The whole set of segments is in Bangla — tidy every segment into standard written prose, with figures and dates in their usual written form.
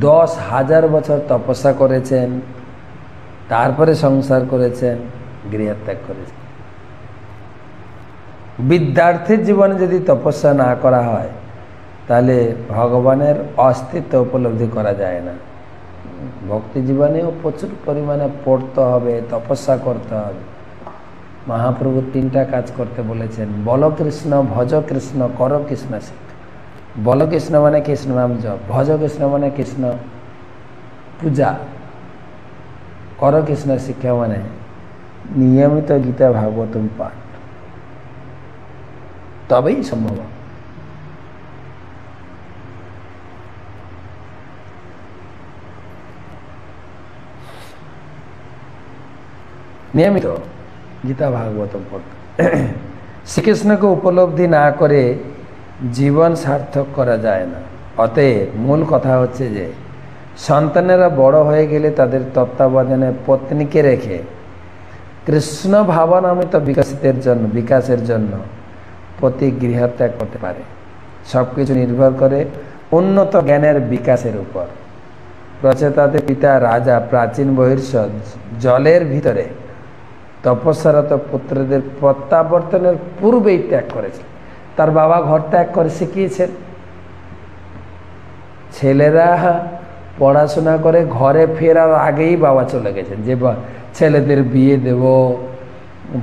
10,000 বছর তপস্যা করেছেন, তারপরে সংসার করেছেন, গৃহত্যাগ করেছেন। বিদ্যার্থীর জীবনে যদি তপস্যা না করা হয় তাহলে ভগবানের অস্তিত্ব উপলব্ধি করা যায় না। ভক্তি জীবনেও প্রচুর পরিমাণে পড়তে হবে, তপস্যা করতে হবে। মহাপ্রভু 3টা কাজ করতে বলেছেন। বল কৃষ্ণ, ভজ কৃষ্ণ, কর কৃষ্ণ শিক্ষা। বল কৃষ্ণ মানে কৃষ্ণ নাম জপ, ভজ কৃষ্ণ মানে কৃষ্ণ পূজা, কর কৃষ্ণ শিক্ষা মানে নিয়মিত গীতা ভাগবতম পাঠ, তবেই সম্ভব। নিয়মিত গীতা ভাগবতম পড়তে। শ্রীকৃষ্ণকে উপলব্ধি না করে জীবন সার্থক করা যায় না। অতএব মূল কথা হচ্ছে যে সন্তানেরা বড় হয়ে গেলে তাদের তত্ত্বাবধানে পত্নীকে রেখে কৃষ্ণ ভাবনামৃত বিকাশের জন্য পতি গৃহত্যাগ করতে পারে। সব কিছু নির্ভর করে উন্নত জ্ঞানের বিকাশের উপর। প্রচেতাদের পিতা রাজা প্রাচীন বহির্ষদ জলের ভিতরে তপস্যারত পুত্রদের প্রত্যাবর্তনের পূর্বেই ত্যাগ করেছে। তার বাবা ঘর ত্যাগ করে শিখিয়েছেন। ছেলেরা পড়াশোনা করে ঘরে ফেরার আগেই বাবা চলে গেছেন, যে ছেলেদের বিয়ে দেব,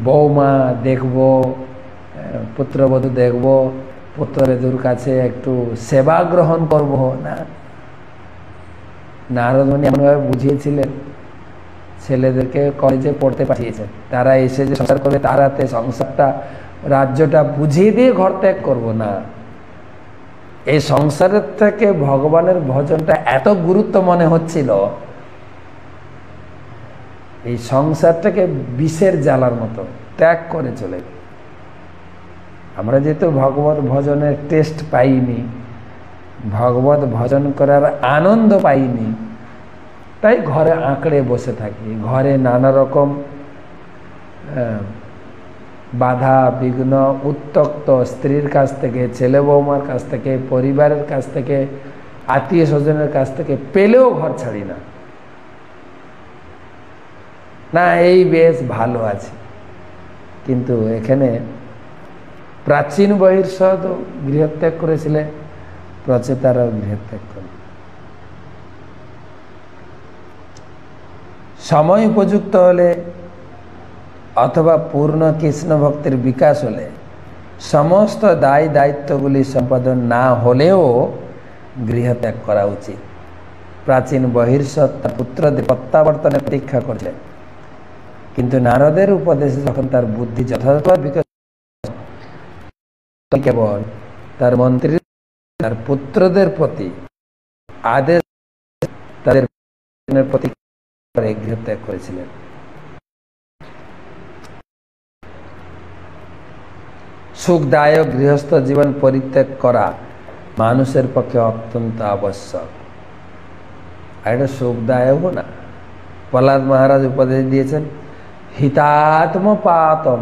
বৌমা দেখব, পুত্রবধূ দেখব, পুত্রবধূর কাছে একটু সেবা গ্রহণ করব না। নারদ মুনি এমনভাবে বুঝিয়েছিলেন, ছেলেদেরকে কলেজে পড়তে পাঠিয়েছেন, তারা এসে যে সংসার করবে তার হাতে সংসারটা, রাজ্যটা বুঝিয়ে দিয়ে ঘর ত্যাগ করব না। এই সংসারের থেকে ভগবানের ভজনটা এত গুরুত্ব মনে হচ্ছিল, এই সংসারটাকে বিষের জ্বালার মতো ত্যাগ করে চলে। আমরা যেহেতু ভগবত ভজনের টেস্ট পাইনি, ভগবত ভজন করার আনন্দ পাইনি, তাই ঘরে আঁকড়ে বসে থাকি। ঘরে নানা রকম বাধা বিঘ্ন, উত্ত্যক্ত স্ত্রীর কাছ থেকে, ছেলে বৌমার কাছ থেকে, পরিবারের কাছ থেকে, আত্মীয় স্বজনের কাছ থেকে পেলেও ঘর ছাড়ি না। না, এই বেশ ভালো আছে। কিন্তু এখানে প্রাচীন বহির্ষদ গৃহত্যাগ করেছিলেন, প্রচেতারাও গৃহত্যাগ করে। সময় উপযুক্ত হলে অথবা পূর্ণ কৃষ্ণ ভক্তির বিকাশ হলে সমস্ত দায় দায়িত্বগুলি সম্পাদন না হলেও গৃহত্যাগ করা উচিত। প্রাচীন বহির্ষদ তার পুত্রদের প্রত্যাবর্তনে প্রতীক্ষা করলেন, কিন্তু নারদের উপদেশে যখন তার বুদ্ধি যথাযথ বিকাশ, কেবল তার মন্ত্রী তার পুত্রদের প্রতি আদেশ তাদের প্রতি গৃহত্যাগ করেছিলেন। সুখদায়ক গৃহস্থ জীবন পরিত্যাগ করা মানুষের পক্ষে অত্যন্ত আবশ্যক। আর এটা সুখদায়কও না। প্রহ্লাদ মহারাজ উপদেশ দিয়েছেন, হিতাত্মপাতম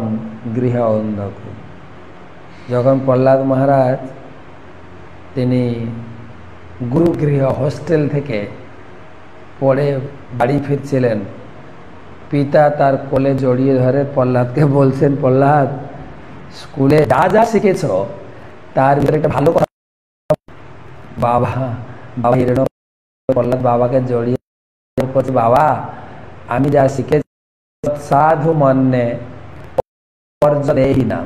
গৃহ অন্ধকূ। যখন প্রহ্লাদ মহারাজ তিনি গুরুগৃহ হোস্টেল থেকে পড়ে বাড়ি ফিরছিলেন, পিতা তার কোলে জড়িয়ে ধরে প্রহ্লাদকে বলছেন, প্রহ্লাদ স্কুলে যা যা শিখেছ তার ভিতরে একটা ভালো কথা। বাবা প্রহ্লাদ বাবাকে জড়িয়ে বলছে, বাবা আমি যা শিখেছি সাধু মন্যে দেহি না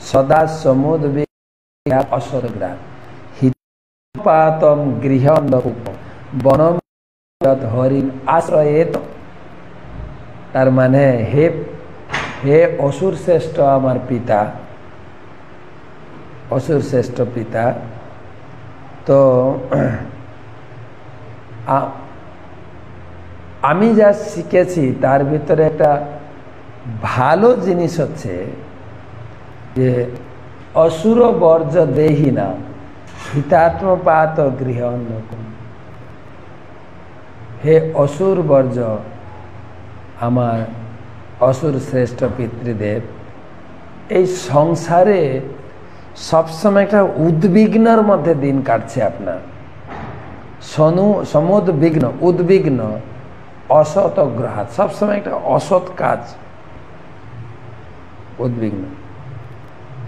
সদা সমুদ্র অসদগ্রাম হিতপাতম গৃহ অন্ধকূপ বনম হরিণ আশ্রয়েত। তার মানে হে অসুর শ্রেষ্ঠ আমার পিতা, অসুর শ্রেষ্ঠ পিতা, তো আমি যা শিখেছি তার ভিতরে একটা ভালো জিনিস হচ্ছে যে অসুর বর্জ দেহি না হিতাত্মপাত গৃহ অন্ধকূপ। হে অসুর বর্জ আমার অসুর শ্রেষ্ঠ পিতৃদেব, এই সংসারে সবসময় একটা উদ্বিগ্নের মধ্যে দিন কাটছে আপনার। সমুদ্বিগ্ন উদ্বিগ্ন অসৎ অগ্রহাত, সবসময় একটা অসৎ কাজ, উদ্বিগ্ন।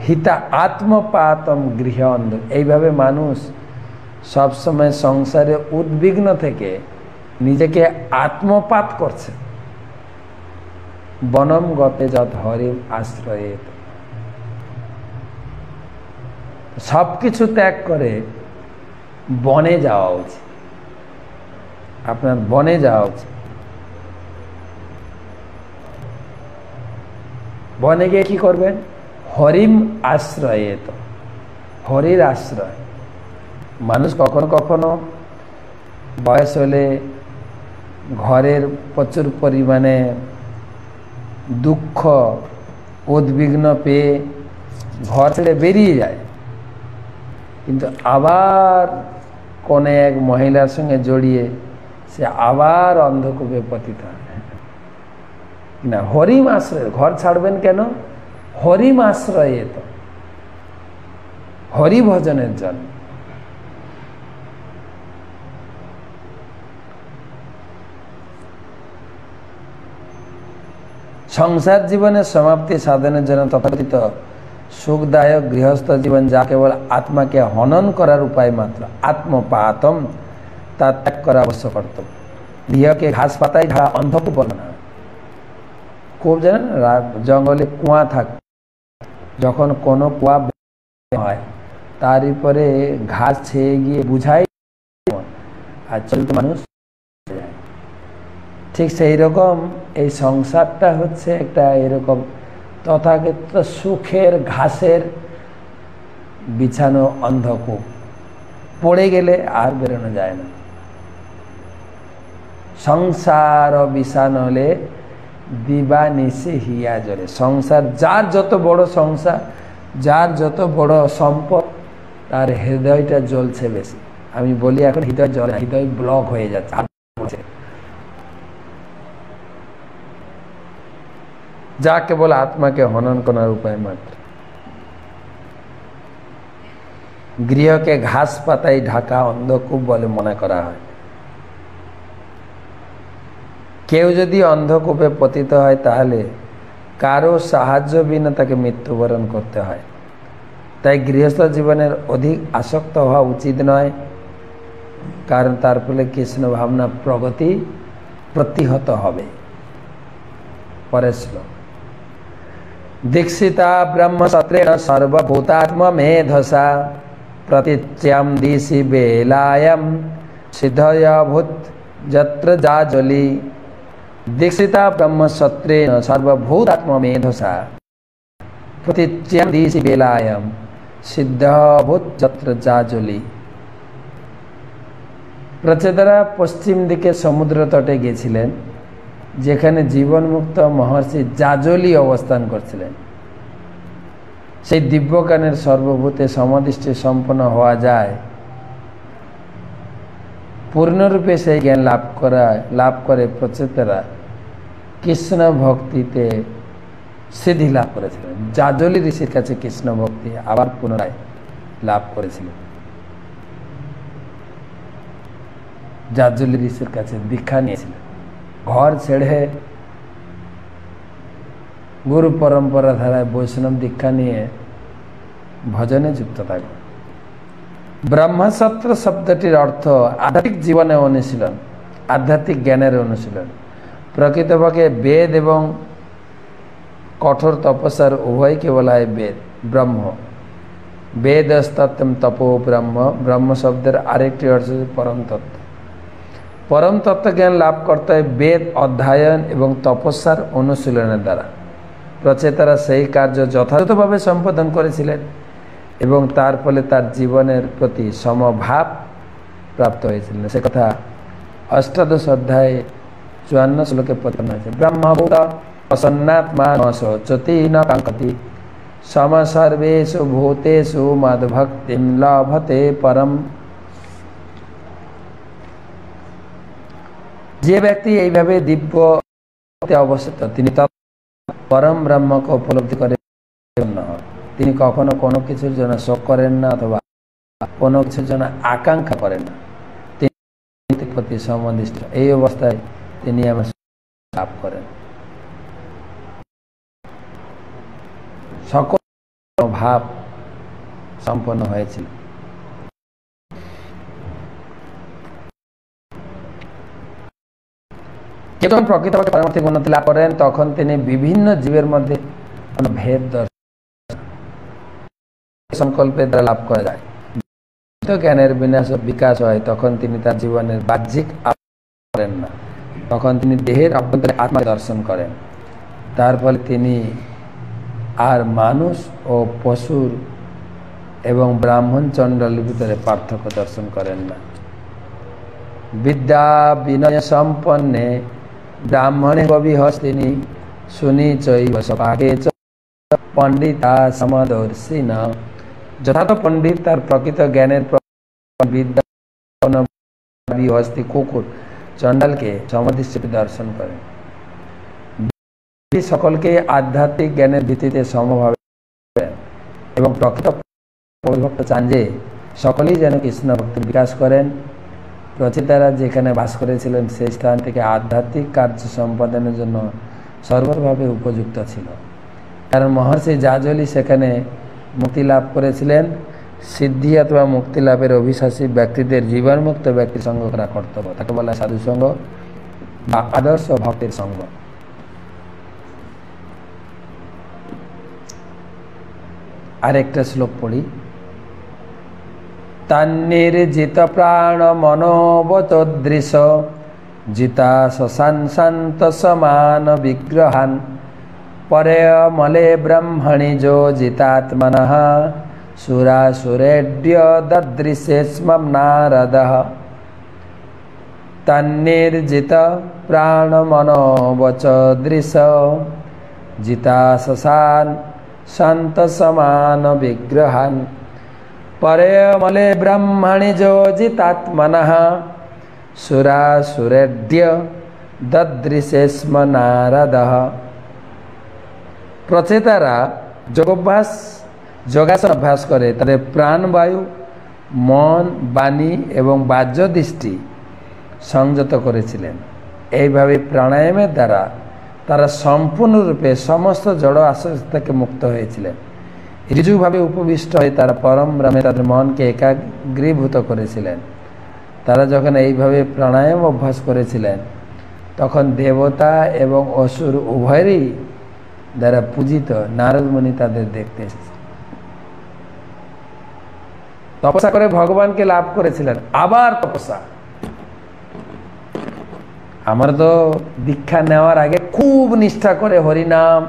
হিতা আত্মপাতম গৃহ অন্ধ, এইভাবে মানুষ সবসময় সংসারে উদ্বিগ্ন থেকে নিজেকে আত্মপাত করছে। বনম গতে যত হরিম আশ্রয়ে, সব কিছু ত্যাগ করে বনে যাওয়া উচিত, আপনার বনে যাওয়া উচিত। বনে গিয়ে কি করবেন? হরিম আশ্রয়ে, তো হরির আশ্রয়। মানুষ কখনো কখনো বয়স হলে ঘরের প্রচুর পরিমাণে দুঃখ উদ্বিগ্ন পেয়ে ঘর ছেড়ে বেরিয়ে যায়, কিন্তু আবার কোনে এক মহিলার সঙ্গে জড়িয়ে সে আবার অন্ধকূপে পতিত হয় না। হরিম আশ্রয়, ঘর ছাড়বেন কেন? হরিম আশ্রয়ে, তো হরি ভজনের জন্য। সংসার জীবনের সমাপ্তি সাধনের জন্য তথাকথিত সুখদায়ক গৃহস্থ জীবন, যা কেবল আত্মাকে হনন করার উপায় মাত্র, আত্মপাতম, তা ত্যাগ করা অবশ্য কর্তব্য। গৃহকে ঘাস পাতায় ঢাকা অন্ধকূপ বলে না। খুব জানেন, জঙ্গলে কুয়া থাকে, যখন কোনো কুয়া হয় তার উপরে ঘাস ছেয়ে গিয়ে বুঝাই আর চলতে মানুষ যায়। ঠিক সেই রকম এই সংসারটা হচ্ছে একটা এরকম তথাকথিত সুখের ঘাসের বিছানো অন্ধকূপ, পড়ে গেলে আর বেরোনো যায় না। সংসার বিষানলে দিবা নিশে হিয়া জলে, সংসার যার যত বড় সংসার, যার যত বড় সম্পদ, তার হৃদয়টা জ্বলছে বেশি। আমি বলি এখন হৃদয় জ্বলে, হৃদয় ব্লক হয়ে যাচ্ছে, যা কেবল আত্মাকে হনন করার উপায় মাত্র। গৃহকে ঘাস পাতায় ঢাকা অন্ধকূপ বলে মনে করা হয়। কেউ যদি অন্ধকূপে পতিত হয় তাহলে কারো সাহায্য বিনা তাকে মৃত্যুবরণ করতে হয়। তাই গৃহস্থ জীবনের অধিক আসক্ত হওয়া উচিত নয়, কারণ তার ফলে কৃষ্ণ ভাবনা প্রতিহত হবে। পরের শ্লোক, দীক্ষিতা ব্রহ্মসত্রেণ সর্বভূতাত্মমেধসা প্রতীচ্যাম দিশি বেলায়াম সিদ্ধয়ভূত যত্র জাজলি। দীক্ষিতা ব্রহ্মসত্রেণ সর্বভূতাত্মমেধসা প্রতীচ্যাম দিশি বেলায়াম সিদ্ধভূত যত্র জাজলি। প্রচেতারা পশ্চিম দিকে সমুদ্র তটে গেছিলেন, যেখানে জীবনমুক্ত মহর্ষি জাজলি অবস্থান করছিলেন। সেই দিব্যজ্ঞানের সর্বভূতে সমাধিষ্ঠি সম্পন্ন হওয়া যায়, পূর্ণরূপে সেই জ্ঞান লাভ করে প্রচেতারা কৃষ্ণ ভক্তিতে সিদ্ধি লাভ করেছিলেন। জাজলি ঋষির কাছে কৃষ্ণ ভক্তি আবার পুনরায় লাভ করেছিলেন। জাজলি ঋষির কাছে দীক্ষা নিয়েছিলেন, ঘর ছেড়ে গুরু পরম্পরা ধারায় বৈষ্ণব দীক্ষা নিয়ে ভজনে যুক্ত থাকে। ব্রহ্মসত্র শব্দটির অর্থ আধ্যাত্মিক জীবনে অনুশীলন, আধ্যাত্মিক জ্ঞানের অনুশীলন। প্রকৃতপক্ষে বেদ এবং কঠোর তপস্যার উভয়কে বলা হয় বেদ ব্রহ্ম। বেদস্তত্ত্বম তপো ব্রহ্ম, ব্রহ্ম শব্দের আরেকটি অর্থ পরম তত্ত্ব। পরম তত্ত্ব জ্ঞান লাভ করতে হয় বেদ অধ্যয়ন এবং তপস্যার অনুশীলনের দ্বারা। প্রচেতারা সেই কার্য যথাযথভাবে সম্পাদন করেছিলেন এবং তার ফলে তার জীবনের প্রতি সমভাব প্রাপ্ত হয়েছিলেন। সে কথা অষ্টাদশ অধ্যায়ে 54 শ্লোকে প্রতিপাদন হয়েছে। ব্রহ্মভূত প্রসন্নাত্মা ন শোচতি ন কাঙ্ক্ষতি সম সর্বেষু ভূতেষু মদ্ভক্তিম লভতে পরম। যে ব্যক্তি এইভাবে দিব্য অবস্থিত, তিনি পরম ব্রহ্মকে উপলব্ধি করে, তিনি কখনো কোনো কিছুর জন্য শোক করেন না অথবা কোনো কিছুর জন্য আকাঙ্ক্ষা করেন না। প্রতি সমদিষ্ট, এই অবস্থায় তিনি আমার লাভ করেন। সকল ভাব সম্পন্ন হয়েছিল। যখন প্রকৃতপক্ষে পারমার্থিক উন্নতি লাভ করেন তখন তিনি বিভিন্ন জীবের মধ্যে ভেদ সংকল্পের দ্বারা লাভ করা যায়। জ্ঞানের বিকাশ হয় তখন তিনি তার জীবনের বাহ্যিক করেন না, তখন তিনি দেহের অভ্যন্তরে আত্মা দর্শন করেন। তার ফলে তিনি আর মানুষ ও পশুর এবং ব্রাহ্মণ চণ্ডালের ভিতরে পার্থক্য দর্শন করেন না। বিদ্যা বিনয় সম্পন্নে ব্রাহ্মণে কবি হস্তিনী শুনি চৈব সপাকে পণ্ডিতা সমদর্শিন। যথার্থ পণ্ডিত তার প্রকৃত জ্ঞানের বিদ্যা হস্তি কুকুর চণ্ডালকে সমদৃষ্টিতে দর্শন করেন। সকলকে আধ্যাত্মিক জ্ঞানের ভিত্তিতে সমভাবে এবং প্রকৃত ভক্ত চান যে সকলেই যেন কৃষ্ণ ভক্তি বিকাশ করেন। রচিতারা যেখানে বাস করেছিলেন সেই স্থান থেকে আধ্যাত্মিক কার্য সম্পাদনের জন্য সর্বভাবে উপযুক্ত ছিল, কারণ মহর্ষি জাজলি সেখানে মুক্তি লাভ করেছিলেন। সিদ্ধি অথবা মুক্তি লাভের অভিশ্বাসী ব্যক্তিদের জীবনমুক্ত ব্যক্তির সঙ্গ করা কর্তব্য, তাকে বলা সাধু সঙ্গ বা আদর্শ ভক্তের সঙ্গ। আরেকটা শ্লোক পড়ি। তান্নির্জিত প্রাণ মনোবতদৃশ জিতা শশান শান্ত সমান বিগ্রহান পরে মলে ব্রহ্মণি যো জিতাত্মনঃ সুরাসুরেড্য দদৃশেস্মম নারদঃ। তন্নির্জিত প্রাণ মনোবচদৃশ জিতা শশান শান্ত সমান বিগ্রহান পরে মলে ব্রহ্মণি যো জিতাত্মনঃ সুরাসুরেড্য দদৃশেস্ম নারদঃ। প্রচেতারা যোগাসন অভ্যাস করে তাদের প্রাণবায়ু, মন, বাণী এবং বাহ্য দৃষ্টি সংযত করেছিলেন। এইভাবে প্রাণায়ামের দ্বারা তারা সম্পূর্ণরূপে সমস্ত জড় আসক্তি থেকে মুক্ত হয়েছিলেন। ঋজুভাবে উপবিষ্ট হয়ে তারা পরম ব্রহ্মে তাদের মনকে একাগ্রীভূত করেছিলেন। তারা যখন এইভাবে প্রাণায়াম অভ্যাস করেছিলেন তখন দেবতা এবং অসুর উভয়েরই দ্বারা পূজিত নারদ মুনি তাদের দেখতে এসেছে। তপস্যা করে ভগবানকে লাভ করেছিলেন। আবার তপস্যা, আমার তো দীক্ষা নেওয়ার আগে খুব নিষ্ঠা করে হরিনাম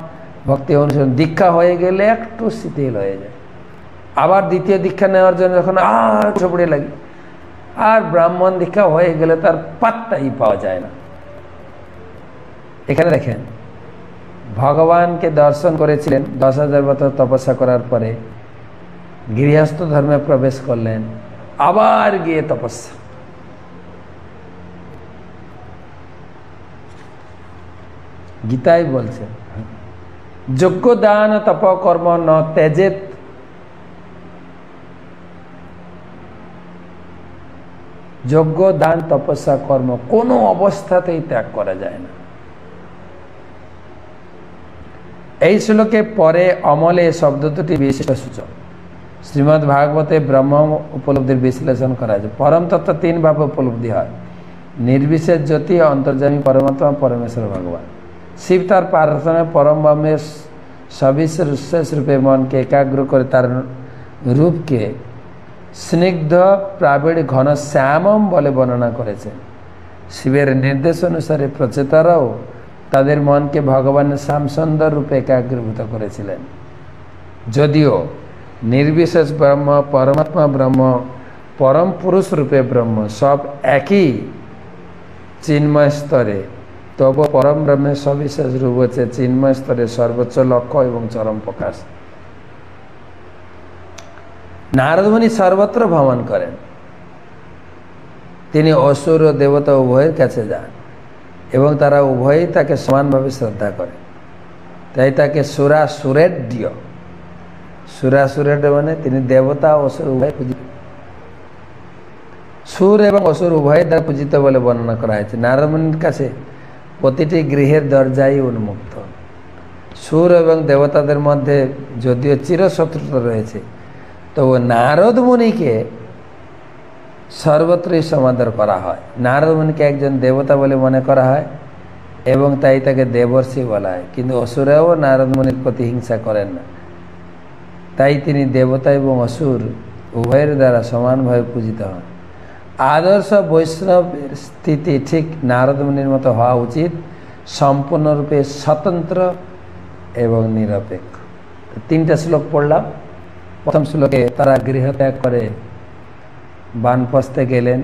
ভক্তি অনুসরণ, দীক্ষা হয়ে গেলে একটু শিথিল হয়ে যায়। আবার দ্বিতীয় দীক্ষা নেওয়ার জন্য যখন আর ঝপড়ে লাগে, আর ব্রাহ্মণ দীক্ষা হয়ে গেলে তার পাত্তাই পাওয়া যায় না। এখানে দেখেন, ভগবানকে দর্শন করেছিলেন, 10,000 বছর তপস্যা করার পরে গৃহস্থ ধর্মে প্রবেশ করলেন, আবার গিয়ে তপস্যা। গীতাই বলছে যজ্ঞ দান তপ কর্ম ন ত্যাজেত। যজ্ঞ দান তপস্যা কর্ম কোনো অবস্থাতেই ত্যাগ করা যায় না। এই শ্লোকে পরে অমলে শব্দ দুটি বিশিষ্ট সূচক। শ্রীমদ্ ভাগবতে ব্রহ্ম উপলব্ধির বিশ্লেষণ করা হয়েছে। পরম তত্ত্ব 3 ভাবে উপলব্ধি হয়: নির্বিশেষ জ্যোতি, অন্তর্যামী পরমাত্মা, পরমেশ্বর ভগবান। শিব তার প্রার্থনায় পরম ব্রহ্মের সবিশেষ রূপে মনকে একাগ্র করে তার রূপকে স্নিগ্ধ প্রাবিড় ঘন শ্যামম বলে বর্ণনা করেছেন। শিবের নির্দেশ অনুসারে প্রচেতারাও তাদের মনকে ভগবানের শ্যামসুন্দর রূপে একাগ্রীভূত করেছিলেন। যদিও নির্বিশেষ ব্রহ্ম, পরমাত্মা ব্রহ্ম, পরম পুরুষ রূপে ব্রহ্ম সব একই চিন্ময় স্তরে, তবু পরম ব্রহ্মের সবিশেষ রূপ হচ্ছে চিন্ময় স্তরের সর্বোচ্চ লক্ষ্য এবং চরম প্রকাশ। নারদ মুনি সর্বত্র ভ্রমণ করেন। তিনি অসুর ও দেবতা উভয়ের কাছে যান এবং তারা উভয়ই তাকে সমানভাবে শ্রদ্ধা করে। তাই তাকে সুরাসুরেড্য, সুরাসুরেড্য মানে তিনি দেবতা ও অসুর উভয় পূজিত। সুর এবং অসুর উভয়ের দ্বারা পূজিত বলে বর্ণনা করা হয়েছে। নারদ মুনির কাছে প্রতিটি গৃহের দরজাই উন্মুক্ত। সুর এবং দেবতাদের মধ্যে যদিও চিরশত্রুতা রয়েছে, তবু নারদ মুনিকে সর্বত্রই সমাদর করা হয়। নারদ মুনিকে একজন দেবতা বলে মনে করা হয় এবং তাই তাকে দেবর্ষি বলা হয়। কিন্তু অসুরাও নারদ মুনির প্রতি হিংসা করেন না, তাই তিনি দেবতা এবং অসুর উভয়ের দ্বারা সমানভাবে পূজিত হন। আদর্শ বৈষ্ণবের স্থিতি ঠিক নারদ মুনির মতো হওয়া উচিত, সম্পূর্ণরূপে স্বতন্ত্র এবং নিরপেক্ষ। তিনটা শ্লোক পড়লাম। প্রথম শ্লোকে তারা গৃহত্যাগ করে বানপ্রস্থে গেলেন।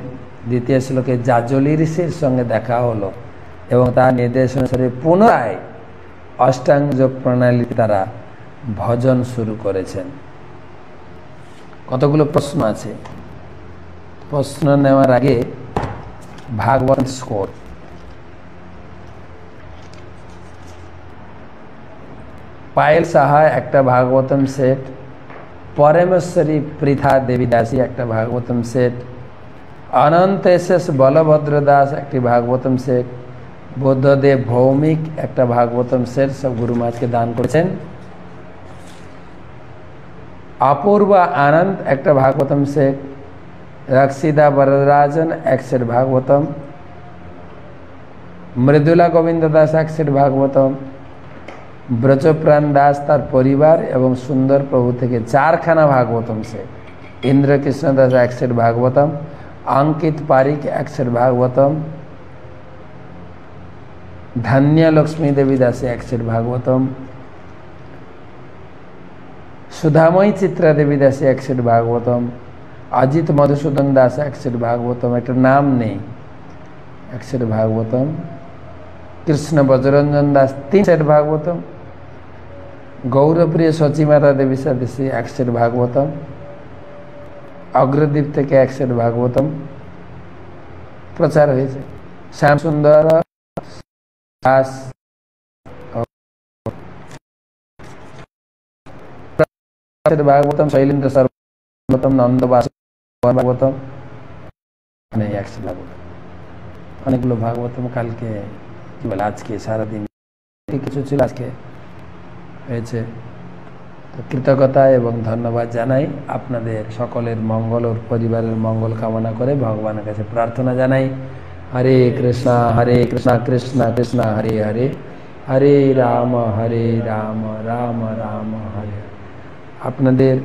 দ্বিতীয় শ্লোকে জাজলি ঋষির সঙ্গে দেখা হলো এবং তার নির্দেশ অনুসারে পুনরায় অষ্টাঙ্গ যোগ প্রণালীতে তারা ভজন শুরু করেছেন। কতগুলো প্রশ্ন আছে, প্রশ্ন নেওয়ার আগে ভাগবত স্কোর। পায়েল সাহা একটা ভাগবতম সেট, পরমেশ্বরী পৃথা দেবী দাসী একটা ভাগবতম সেট, অনন্ত এস বলভদ্র দাস একটি ভাগবতম সেট, বুদ্ধদেব ভৌমিক একটা ভাগবতম সেট সব গুরু মহারাজকে দান করেছেন। অপূর্বা আনন্দ একটা ভাগবতম সেট, রক্ষিতা বরদরাজন এক সেট ভাগবতম, মৃদুলা গোবিন্দ দাস এক সেট ভাগবতম, ব্রজপ্রাণ দাস তার পরিবার এবং সুন্দর প্রভু থেকে 4খানা ভাগবতম সেট, ইন্দ্রকৃষ্ণ দাস এক সেট ভাগবতম, অঙ্কিত পারিক এক সেট ভাগবতম, ধন্য লক্ষ্মী দেবী দাসী এক সেট ভাগবতম, সুধাময়ী চিত্রা দেবী দাসী এক সেট ভাগবতম, অজিত মধুসূদন দাস এক সেট ভাগবতম, একটা নাম নেই, এক সেট ভাগবতম, কৃষ্ণ বজরঞ্জন দাস 3 সেট ভাগবতম, গৌরপ্রিয় সচিমাতা দেবী সদস্যী এক সেট ভাগবতম, অগ্রদ্বীপ থেকে এক সেট ভাগবতম প্রচার হয়েছে। শ্যাম সুন্দর দাস ভাগবতম, শৈলেন্দ্র সর্বতম, নন্দবাস ভাগবতম, এক সেট ভাগবতম, অনেকগুলো ভাগবতম। কালকে কি বলে, আজকে সারাদিন কিছু ছিল, আজকে হয়েছে। তো কৃতজ্ঞতা এবং ধন্যবাদ জানাই, আপনাদের সকলের মঙ্গল ও পরিবারের মঙ্গল কামনা করে ভগবানের কাছে প্রার্থনা জানাই। হরে কৃষ্ণ কৃষ্ণ কৃষ্ণ হরে হরে, হরে রাম রাম রাম হরে। আপনাদের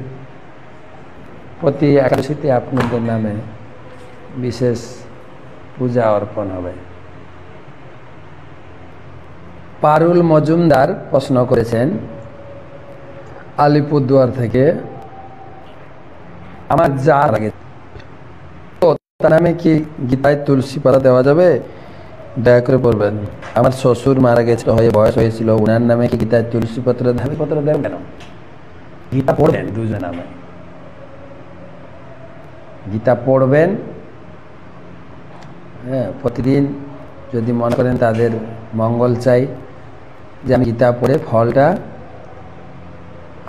প্রতি একাদশীতে আপনাদের নামে বিশেষ পূজা অর্পণ হবে। পারুল মজুমদার প্রশ্ন করেছেন আলিপুরদুয়ার থেকে, আমার যা লাগে তার নামে কি গীতায় তুলসী পাতা দেওয়া যাবে? দয়া করে বলবেন। আমার শ্বশুর মারা গেছিল, হয়ে বয়স হয়েছিল, ওনার নামে কি গীতায় তুলসী পত্র দেবেন কেন? গীতা পড়বেন দুজনের নামে, গীতা পড়বেন। হ্যাঁ, প্রতিদিন যদি মনে করেন তাদের মঙ্গল চাই, যে আমি গীতা পড়ে ফলটা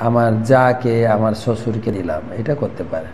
আমার যাকে আমার শ্বশুরকে দিলাম, এটা করতে পারে।